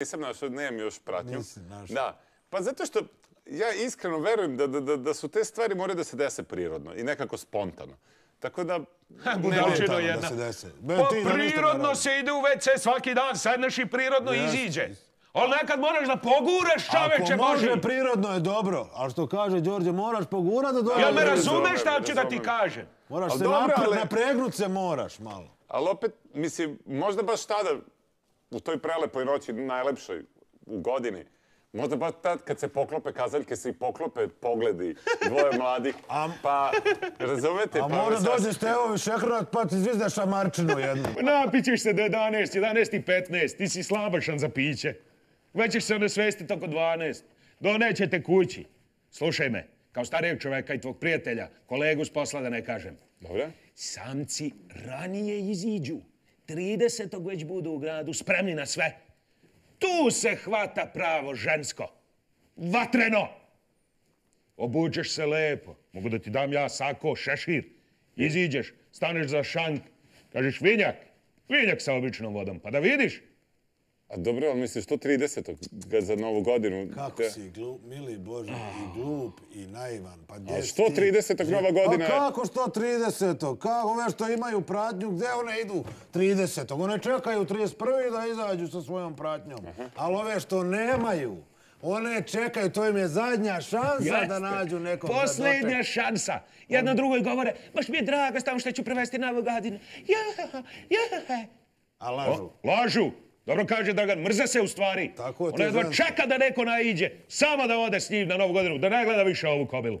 Nisam našao, nemam još pratnju. Nisi našao. Da. Pa zato što ja iskreno verujem da su te stvari moraju da se dese prirodno i nekako spontano. Tako da... Budalčino jedna. Pa prirodno se ide u WC svaki dan, sedneš i prirodno iziđe. Ali nekad moraš da poguraš, čoveče Boži. Ako može prirodno je dobro, ali što kaže Đorđe, moraš pogurati da dođe. Jel me razumeš šta ću da ti kažem? Moraš se napregnut se moraš malo. Ali opet, mislim, možda baš tada, u toj prelepoj noći, najlepšoj u godini, možda baš tad kad se poklope kazaljke, se i poklope pogledi dvoje mladih, pa razumete? A mora dođe Stevovi šehrnat pa ti zvizne šamarčinu jednu. Napićeš se do 11, 11:15, ti si slabašan za piće. Već ćeš se onesvestiti oko 12. Donećete kući. Slušaj me, kao starijeg čoveka i tvog prijatelja, kolegu s posla da ne kažem. Dobro. Samci ranije iziđu. 30. već budu u gradu, spremni na sve. Tu se hvata pravo žensko. Vatreno! Obučeš se lepo. Mogu da ti dam ja sako, šešir. Iziđeš, staneš za šank. Kažeš vinjak. Vinjak sa običnom vodom. Pa da vidiš. A dobro, ali misliš 130. za Novu godinu? Kako si mili Bože, i glup, i naivan. Pa a što 30. Nova godina? A kako 130. Kako ove što imaju pratnju, gde one idu 30. One čekaju 31. da izađu sa svojom pratnjom. Ali ove što nemaju, one čekaju, to im je zadnja šansa da nađu nekog da dočeka. Poslednja šansa. Jedno drugoj govore, baš mi je drago s tamo što ću prevesti Novu godinu. A lažu. Lažu. Dobro kaže Dragan, mrze se u stvari. Ona jedva čeka da neko naiđe, samo da ode s njim na Novu godinu, da ne gleda više ovu kobilu.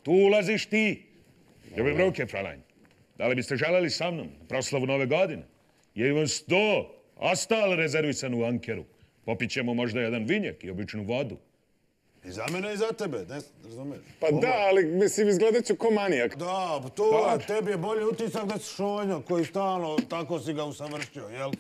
Tu ulaziš ti. Ljubim ruke, fralajn. Da li biste želeli sa mnom na proslavu Nove godine? Je imam 100, a stal rezervisan u Ankeru. Popit ćemo možda jedan vinjak i običnu vodu. I za mene i za tebe, ne razumeš? Pa da, ali mislim izgledat ću ko manijak. Da, to tebi je bolji utisak da si šonja koji stalno tako si ga usavršio, jel?